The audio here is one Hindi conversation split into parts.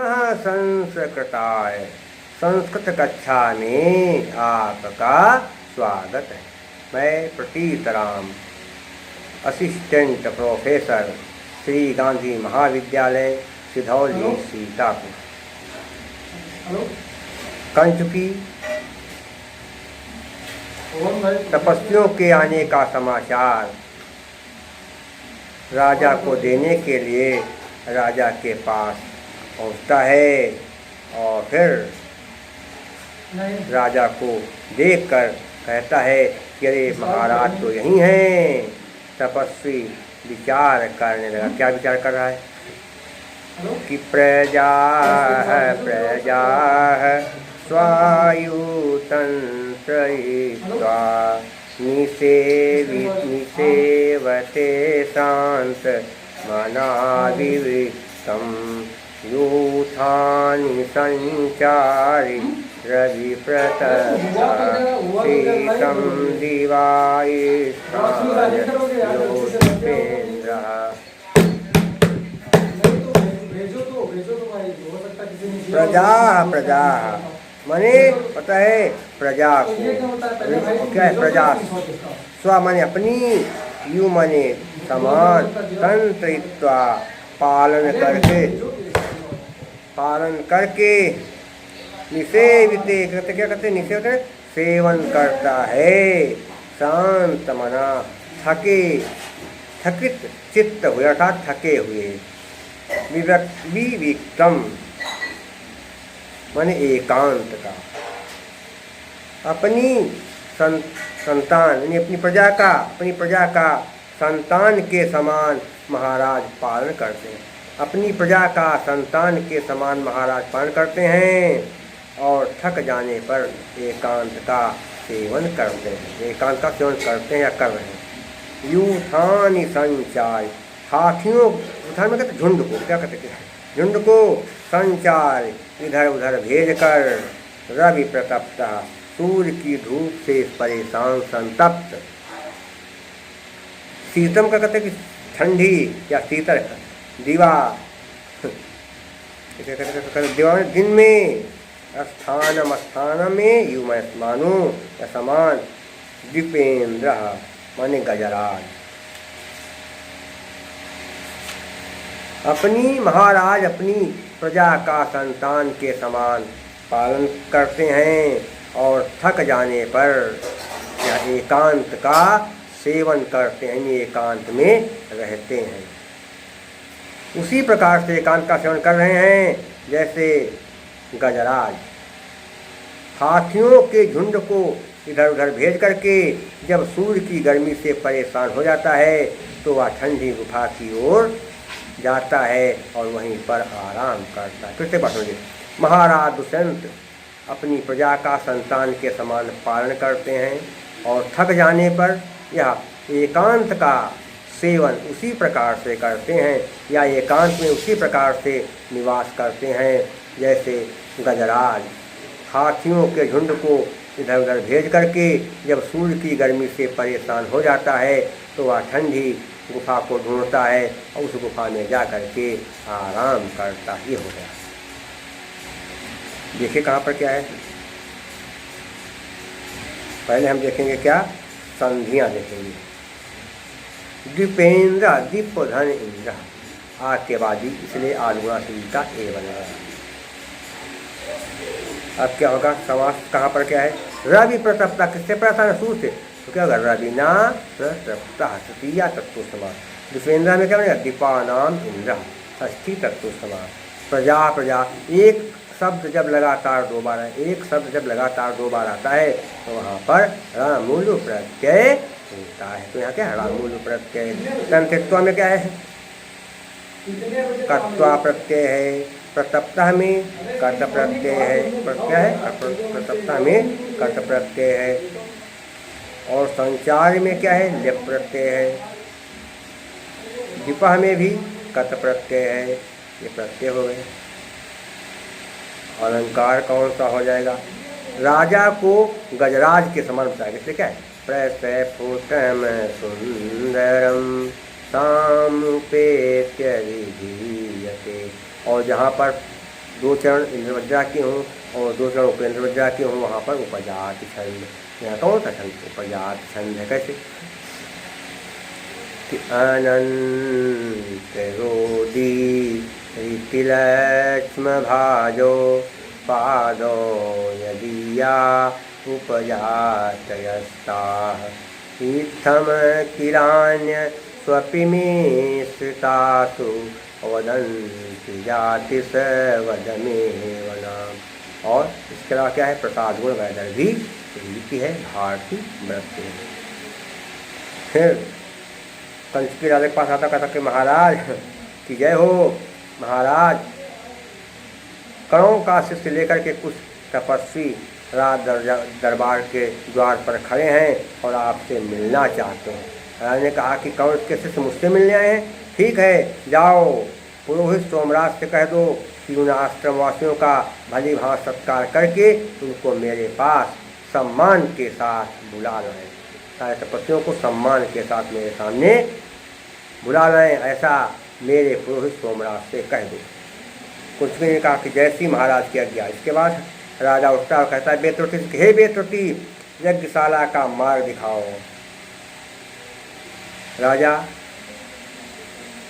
नमः संस्कृताय। संस्कृत कक्षा में आपका स्वागत है। मैं प्रतीत राम, असिस्टेंट प्रोफेसर, श्री गांधी महाविद्यालय, सिधौली, सीतापुर। कंचुकी तपस्वियों के आने का समाचार राजा को देने के लिए राजा के पास पहुंचता है और फिर राजा को देखकर कहता है कि अरे महाराज तो यही हैं। तपस्वी विचार करने लगा। क्या विचार कर रहा है कि प्रजा स्वायुतंत्रयित्वा निसेवते शांत मनाविविक्तं यूथानि संचारि रविप्रतप्ता शीतं दिवायिष्ठाय योगेन्द्रः। प्रजा माने पता है प्रजा को क्या है? प्रजा स्व माने अपनी, यू माने समान, तंत्रित्वा पालन करके निसेविते करते क्या करते? निसेवित सेवन करता है। शांत मना थकित चित्त हुए अर्थात थके हुए। विविक्तम माने एकांत का। अपनी संतान यानी अपनी प्रजा का संतान के समान महाराज पालन करते हैं। अपनी प्रजा का संतान के समान महाराज पालन करते हैं और थक जाने पर एकांत का सेवन करते हैं। एकांत का सेवन करते हैं या कर रहे हैं। यूथानि संचार, हाथियों उठान में कहते झुंड को, क्या कहते हैं? झुंड को संचार इधर उधर भेजकर रवि प्रतप्ता सूर्य की धूप से परेशान संतप्त। शीतम का कहते कि ठंडी या शीतल। दिवा दिवा में दिन में, स्थान में युमय मानो या समान। दीपेंद्र माने गजराज। महाराज अपनी प्रजा का संतान के समान पालन करते हैं और थक जाने पर या एकांत का सेवन करते हैं, एकांत में रहते हैं। उसी प्रकार से एकांत का सेवन कर रहे हैं जैसे गजराज हाथियों के झुंड को इधर उधर भेज करके जब सूर्य की गर्मी से परेशान हो जाता है तो वह ठंडी गुफा की ओर जाता है और वहीं पर आराम करता है। फिर से बात सुनिए। महाराज दुष्यंत अपनी प्रजा का संतान के समान पालन करते हैं और थक जाने पर यह एकांत का सेवन उसी प्रकार से करते हैं या एकांत में उसी प्रकार से निवास करते हैं जैसे गजराज हाथियों के झुंड को इधर उधर भेज करके जब सूर्य की गर्मी से परेशान हो जाता है तो वह ठंडी गुफा को ढूंढता है और उस गुफा में जा करके आराम करता ही हो गया। देखिए कहाँ पर क्या है। पहले हम देखेंगे क्या, संधियाँ देखेंगे। दीपेंद्र, दीप धन इंद्र, आत्यवादी इसलिए आलुगुणा सीता ए बनेगा। अब क्या होगा, समास कहाँ पर क्या है? रवि प्रतप्ता किससे परेशान? सूर्य से। तो क्या होगा? रविना प्रतप्ता तृतीया तत्व समास। दीपेंद्र में क्या बनेगा? दीपानाम इंद्र षष्ठी तत्व समास। प्रजा एक शब्द जब लगातार दो बार आता है तो वहाँ पर मूल प्रत्यय होता है। तो यहाँ क्या है? मूल प्रत्यय। तंत्रित्व में क्या है? कर्त्वा प्रत्यय है। प्रतप्ता में कर्त प्रत्यय है। प्रतप्ता में कर्त प्रत्यय है। और संचार में क्या है? लेप प्रत्यय है। दिपह में भी कर्त प्रत्यय है। ये प्रत्यय हो गए। अलंकार कौन सा हो जाएगा? राजा को गजराज के समान बताएगा। इसलिए क्या है? प्रस्फुटम सुंदरम सामुपेत्य विधीयते। और जहाँ पर 2 चरण इंद्रवज्रा के हों और 2 चरण उपेंद्रवज्रा के हों, वहाँ पर उपजात छंद। यहाँ कौन सा छंद? उपजात छंद है। कैसे कि अनंत रोदी रीतिलक्ष्म भाजो पादो यदीया उपजातयस्ताः इत्थम किलान्य स्वपिमे श्रितासु वदन्ति जाति स वदमेव नाम। और इसके अलावा क्या है? प्रसाद गुण वैदर्भी रीति है, भारती व्रत है। फिर कंस के राजा के पास आता, कहता कि महाराज की जय हो। महाराज, कणों का शिष्य लेकर के कुछ तपस्वी राज दरबार के द्वार पर खड़े हैं और आपसे मिलना चाहते हैं। राजा ने कहा कि कौन के शिष्य मुझसे मिलने आए हैं? ठीक है, जाओ पुरोहित सोमराज से कह दो कि उन आश्रमवासियों का भली भांति सत्कार करके उनको मेरे पास सम्मान के साथ बुला लाएं। सारे तपस्वियों को सम्मान के साथ मेरे सामने बुला लाएं, ऐसा मेरे पुरोहित सोमराज से कह दो। कुछ ने कहा कि जैसी महाराज की आज्ञा। इसके बाद राजा उठता और कहता है बेत्रवती, हे बेत्रवती, यज्ञशाला का मार्ग दिखाओ। राजा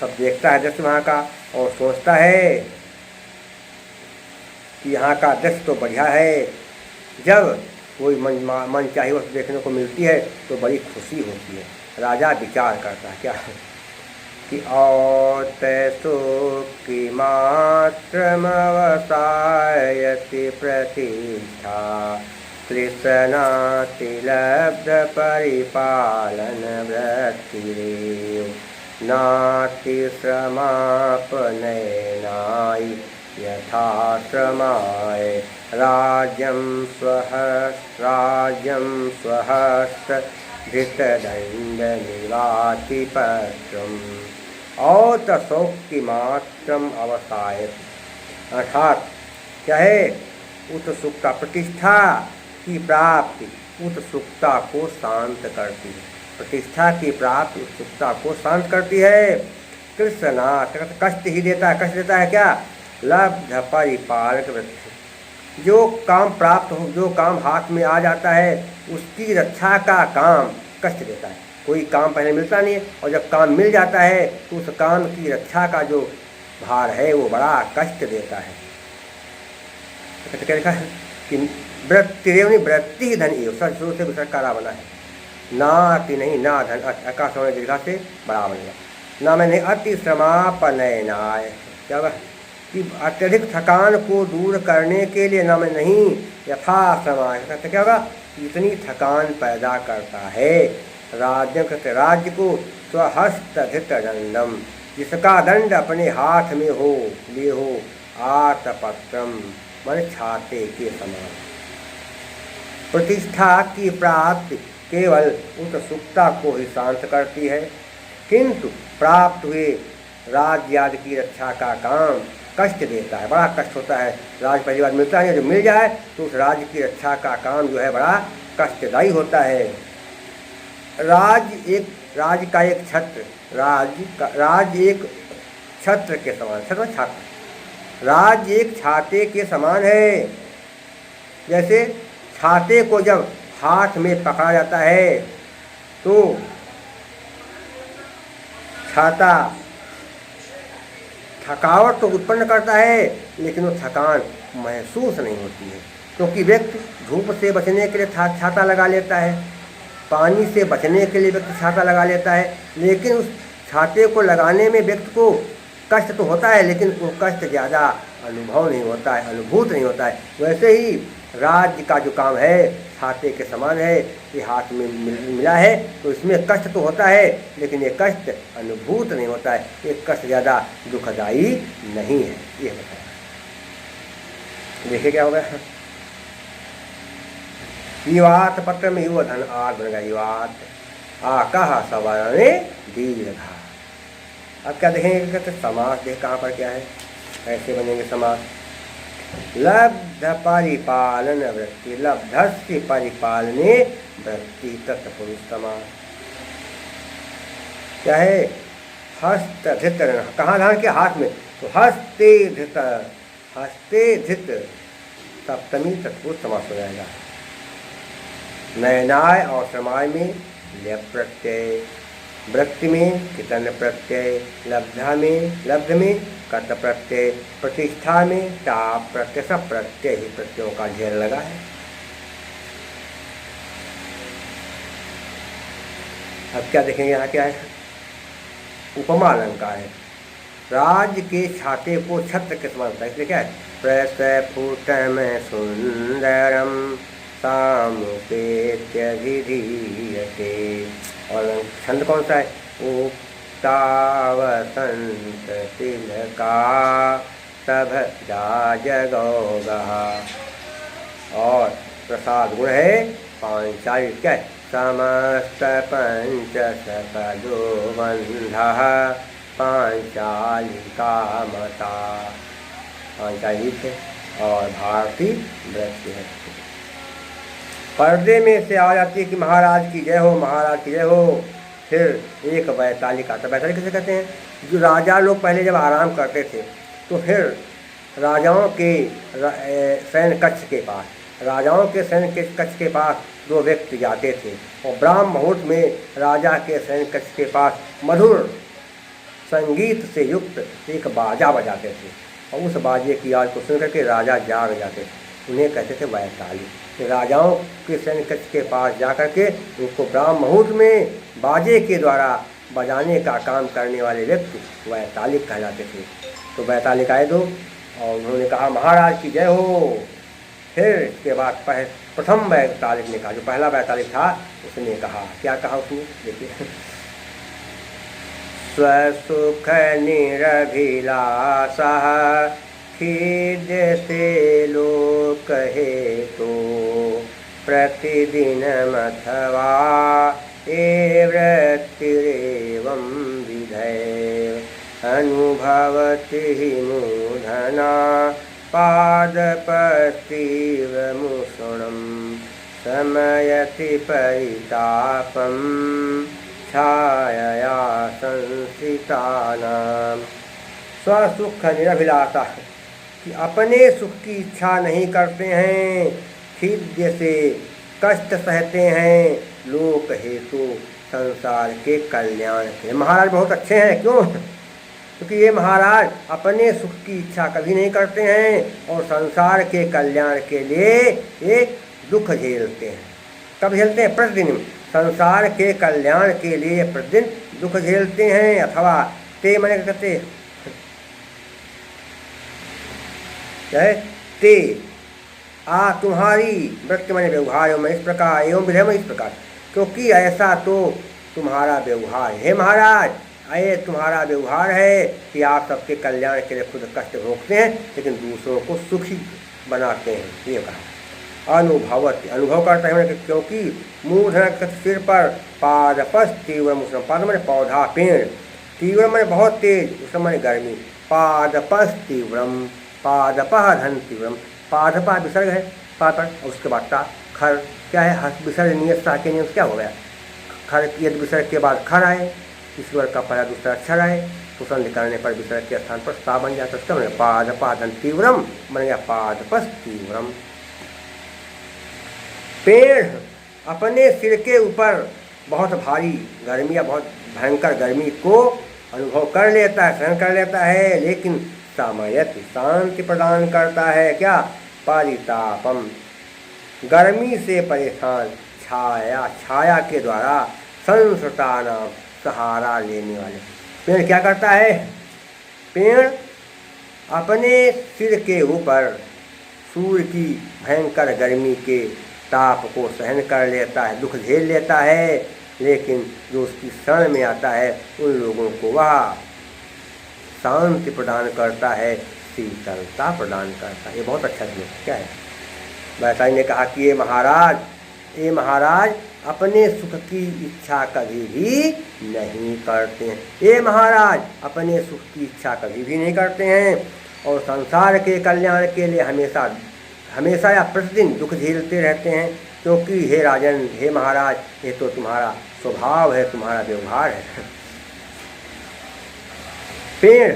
सब देखता है दृश्य वहाँ का और सोचता है कि यहाँ का दृश्य तो बढ़िया है। जब कोई मन चाहिए वस्तु देखने को मिलती है तो बड़ी खुशी होती है। राजा विचार करता है क्या कि औतसुखी मात्रमवसायति प्रतिष्ठा तृष्णातिलब्ध परिपालन वृत्तिरेव नातिश्रमापनयनाय यथा श्रमाय राज्यं स्वहस्त धृतदंड निवातिपत्रम् औतसौक्तिमात्रम अवसायत। अर्थात क्या है? उत्सुकता, प्रतिष्ठा की प्राप्ति उत्सुकता को शांत करती है। प्रतिष्ठा की प्राप्ति उत्सुकता को शांत करती है। कृष्णनाथ कष्ट ही देता है। कष्ट देता है क्या? लब्ध परिपालक वृत्ति। जो काम प्राप्त हो, जो काम हाथ में आ जाता है उसकी रक्षा का काम कष्ट देता है। कोई काम पहले मिलता नहीं है और जब काम मिल जाता है तो उस काम की रक्षा का जो भार है वो बड़ा कष्ट देता है। तो क्या लिखा है कि वृत्तिरेवनी वृत्ति धन एव, सर से विसर्ग कारा बना है। नाति नहीं, ना धन, आकाश होने दीर्घा से बड़ा बनेगा। ना मैंने अति श्रमापनयनाय, क्या होगा कि अत्यधिक थकान को दूर करने के लिए, ना मैं नहीं यथा श्रमाय, तो क्या होगा? इतनी थकान पैदा करता है। राज्य कहते राज्य को स्वहस्तधित दंडम, जिसका दंड अपने हाथ में हो, ले हो, आतपत्रम मन छाते के समान। प्रतिष्ठा की प्राप्ति केवल उत्सुकता को ही शांत करती है, किंतु प्राप्त हुए राज्य आदि की रक्षा का काम कष्ट देता है, बड़ा कष्ट होता है। राज पहली बार मिलता है, जब मिल जाए तो उस राज्य की रक्षा का काम जो है बड़ा कष्टदायी होता है। राज का एक छत्र, राज एक छत्र के समान, छत्र छात्र, राज एक छाते के समान है। जैसे छाते को जब हाथ में पकड़ा जाता है तो छाता थकावट तो उत्पन्न करता है लेकिन वो थकान महसूस नहीं होती है, क्योंकि व्यक्ति धूप से बचने के लिए छाता लगा लेता है, पानी से बचने के लिए व्यक्ति छाता लगा लेता है, लेकिन उस छाते को लगाने में व्यक्ति को कष्ट तो होता है लेकिन वो कष्ट ज़्यादा अनुभव नहीं होता है, अनुभूत नहीं होता है। वैसे ही राज्य का जो काम है छाते के समान है, ये हाथ में मिला है तो इसमें कष्ट तो होता है लेकिन ये कष्ट अनुभूत नहीं होता है, ये कष्ट ज़्यादा दुखदायी नहीं है। ये बताया, देखिए क्या होगा। युवात पत्र में युव धन आग बन गया, युवात आकाह सवरणे दीर्घा। अब क्या देखेंगे? कहते समास देख कहाँ पर क्या है, कैसे बनेंगे समास। लब्ध परिपालन वृत्ति, लब्धस्य परिपालने वृत्ति तत्पुरुष समास। क्या है? हस्त धृत, कहाँ धारण के? हाथ में, तो हस्ते धृत, हस्ते धित सप्तमी तत्पुरुष समास हो जाएगा। नयनाय और समाय में ल्यप प्रत्यय, वृत्ति में कितन प्रत्यय, लब्धा में लब्ध में कत प्रत्यय, प्रतिष्ठा में टाप प्रत्यय, सब प्रत्यय ही प्रत्ययों का ढेर लगा है। अब क्या देखेंगे, यहाँ क्या है, उपमा अलंकार है। राज्य के छाते को छत्र के समान होता है, इसलिए क्या है, प्रस्फुटम सुंदरम सामुपेत्यभिधीयते। और छंद कौन सा है, उक्ता वसंत तिलका तभजा जगौगः। और प्रसाद गुण है पांचाली, क्या है, समस्त पंच सकलो बंधः पांचालिका मता। पांचाली है और भारती व्रत है। पर्दे में से आ जाती है कि महाराज की जय हो, महाराज की जय हो। फिर एक वैतालिक आता है। वैतालिक किसे कहते हैं, जो राजा लोग पहले जब आराम करते थे तो फिर राजाओं के सैन्य कक्ष के पास, राजाओं के सैन्य कक्ष के पास दो व्यक्ति जाते थे और ब्राह्म मुहूर्त में राजा के सैन्य कक्ष के पास मधुर संगीत से युक्त एक बाजा बजाते थे और उस बाजे की आवाज़ को सुनकर के राजा जाग जाते थे। उन्हें कहते थे वैताली। राजाओं के सैन्य कक्ष के पास जाकर के उनको ब्राह्म मुहूर्त में बाजे के द्वारा बजाने का काम करने वाले व्यक्ति वैतालिक कहलाते थे। तो वैतालिक आए दो और उन्होंने कहा महाराज की जय हो। फिर इसके बाद प्रथम वैतालिक ने कहा, जो पहला वैतालिक था उसने कहा, क्या कहा उसने, देखिए, स्वसुख निरभिलाषः खीद्यते लोक हेतो प्रतिदिनमथवा वृत्तिरेवं विधेय अनुभवति मूढना पादपस्तीव मुषणं समयति परितापं छायया संस्थितानां। स्वसुख निरभिलाषा, कि अपने सुख की इच्छा नहीं करते हैं, खिद्य से कष्ट सहते हैं, लोक हेतु संसार के कल्याण के। महाराज बहुत अच्छे हैं, क्यों, क्योंकि ये महाराज अपने सुख की इच्छा कभी नहीं करते हैं और संसार के कल्याण के लिए एक दुख झेलते हैं। कब झेलते हैं, प्रतिदिन। संसार के कल्याण के लिए प्रतिदिन दुख झेलते हैं। अथवा ते मैंने कहते है, ते आ तुम्हारी वृत्ति मैंने व्यवहार में इस प्रकार एवं विधेय में इस प्रकार, क्योंकि ऐसा तो तुम्हारा व्यवहार है महाराज, ये तुम्हारा व्यवहार है कि आप सबके कल्याण के लिए खुद कष्ट भोगते हैं लेकिन दूसरों को सुखी बनाते हैं। ये कहा अनुभवत, अनुभव करते हैं, क्योंकि मूढ़ सिर पर पादपस तीव्र मुसलम, पाद मैंने पौधा पेड़, तीव्र मैंने बहुत तेज, उस मैंने गर्मी, पादपस तीव्रम, पादपः धन तीव्रम, पादपा विसर्ग है पाद पर, उसके बाद ता खर क्या है, हस विसर्ग नियत सा के नियम क्या हो गया, खर यदि विसर्ग के बाद खर आए, ईश्वर का पहला दूसरा अक्षर आए तो संधि करने पर विसर्ग के स्थान पर सा बन जाता है। उसका मैंने पादपा धन तीव्रम बन गया पादपस तीव्रम। पेड़ अपने सिर के ऊपर बहुत भारी गर्मी या बहुत भयंकर गर्मी को अनुभव कर लेता है, सहन कर लेता है, लेकिन सामयत शांति प्रदान करता है। क्या, परितापम, गर्मी से परेशान, छाया, छाया के द्वारा संसृता नाम, सहारा लेने वाले। पेड़ क्या करता है, पेड़ अपने सिर के ऊपर सूर्य की भयंकर गर्मी के ताप को सहन कर लेता है, दुख झेल लेता है, लेकिन जो उसकी शरण में आता है उन लोगों को वह शांति प्रदान करता है, शीतलता प्रदान करता है। ये बहुत अच्छा श्लोक क्या है। वैताली ने कहा कि ये महाराज अपने सुख की इच्छा कभी भी नहीं करते हैं, ये महाराज अपने सुख की इच्छा कभी भी नहीं करते हैं और संसार के कल्याण के लिए हमेशा या प्रतिदिन दुख झेलते रहते हैं, क्योंकि हे राजन, हे महाराज, ये तो तुम्हारा स्वभाव है, तुम्हारा व्यवहार है। पेड़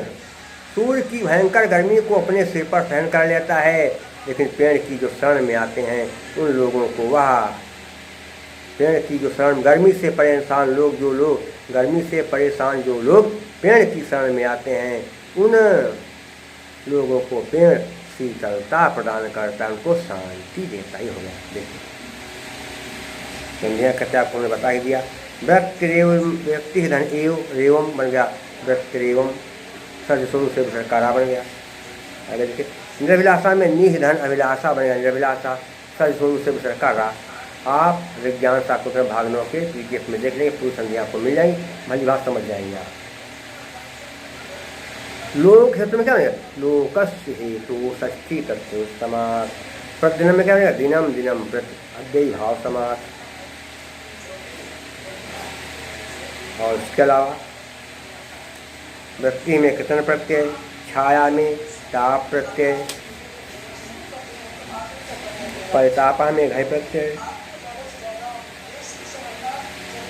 सूर्य की भयंकर गर्मी को अपने सिर पर सहन कर लेता है, लेकिन पेड़ की जो शरण में आते हैं उन लोगों को वह पेड़ की जो शरण गर्मी से परेशान लोग जो लोग गर्मी से परेशान जो लोग पेड़ की शरण में आते हैं उन लोगों को पेड़ शीतलता प्रदान करता है, उनको शांति देता ही होगा। देखिए समझिए कहते आपको हमने बता ही दिया। व्यक्ति धन एवं बन गया, व्यक्तिरेवम सज स्वरूप से सरकारा बन गया। आगे देखिए निरभिलाषा में निह धन अभिलाषा बन गया, निरभिलाषा सज स्वरूप से सरकारा। आप विज्ञान शास्त्र में भाग 9 के पीडीएफ में देख लेंगे, पूरी संज्ञा आपको मिल जाएगी, भली बात समझ जाएंगे आप। लोक हेतु में क्या बनेगा, लोकस्य हेतु षष्ठी तत्व समास। प्रतिदिन में क्या बनेगा, दिनम दिनम प्रति अव्ययी भाव समास। और इसके अलावा व्यक्ति में कितन प्रत्यय, छाया में ताप प्रत्यय, परितापा में घय प्रत्यय।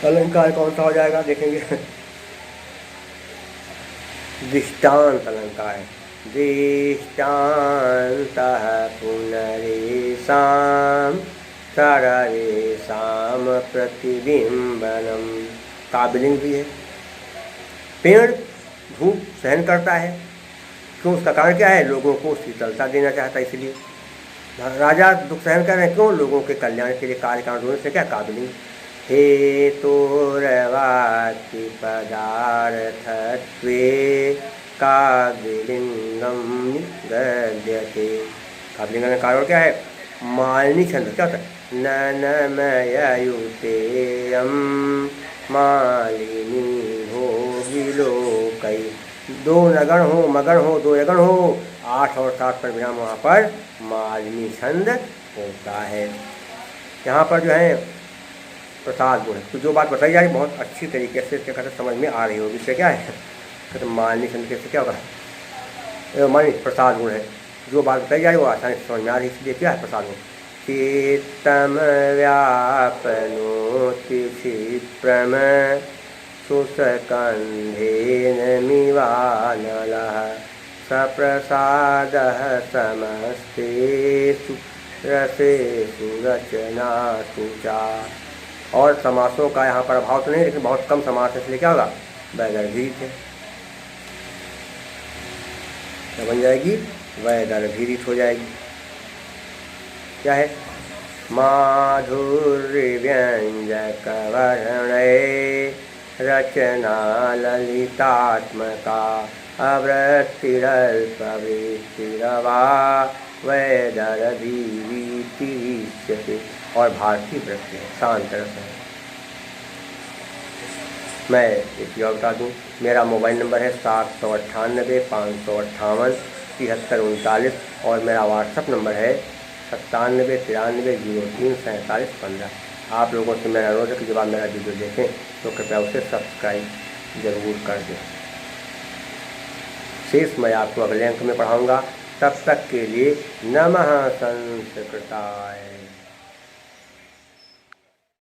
अलंकार कौन सा हो जाएगा देखेंगे, दृष्टांत अलंकार है। दृष्टान्तः पुनरेषां सररेषां प्रतिबिंबनम। काबिलिंग भी है। पेड़ धूप सहन करता है, क्यों, उसका कारण क्या है, लोगों को शीतलता देना चाहता है इसलिए। राजा दुख सहन कर रहे हैं, क्यों, लोगों के कल्याण के लिए कार्य कारण होने से क्या, काबिलिंग। हेतुर्वाचि पदार्थत्वे काबिलिंगम निगद्यते। काबिलिंग का कारण क्या है, मालिनी छंद क्या होता है, ननमयुतेयम मालिनी भोगिलोकई। 2 नगण हो, मगण हो, 2 यगण हो, 8 और 7 पर विराम, वहाँ पर मालिनी छंद होता है। यहाँ पर जो है प्रसाद गुण है, तो जो बात बताई जा रही बहुत अच्छी तरीके से इसके कहते समझ में आ रही होगी। इससे क्या है, कहते मालिनी छंद कैसे क्या होगा, मालिनी प्रसाद गुण है। जो बात बताई जा रही वो आसानी से समझ में आ रही है, इसलिए क्या है प्रसाद गुण। चित्तम व्यापनोति क्षिप्रम सुसकंधेन मिवानलः सप्रसादः समस्तेषु रसेषु रचनासु च। और समासों का यहाँ पर अभाव तो नहीं, लेकिन बहुत कम समास है, इसलिए क्या होगा, वैदर्भीत है, क्या बन जाएगी, वैदर्भीत हो जाएगी। क्या है, माधुर्य व्यंजक वर्णे रचना ललितात्मका अवृत्तिरल्पवृत्तिरवा वैदर्भीतिरिच्यते। और भारतीय वृत्ति है, शांत रस है। मैं एक और बता दूँ, मेरा मोबाइल नंबर है 798 558 7339 और मेरा व्हाट्सअप नंबर है 97 93 03 47 15। आप लोगों से मेरा अनुरोध है कि जब आप मेरा वीडियो देखें तो कृपया उसे सब्सक्राइब जरूर कर दें। शेष मैं आपको अगले अंक में पढ़ाऊँगा। तब तक के लिए नमः संस्कृताय।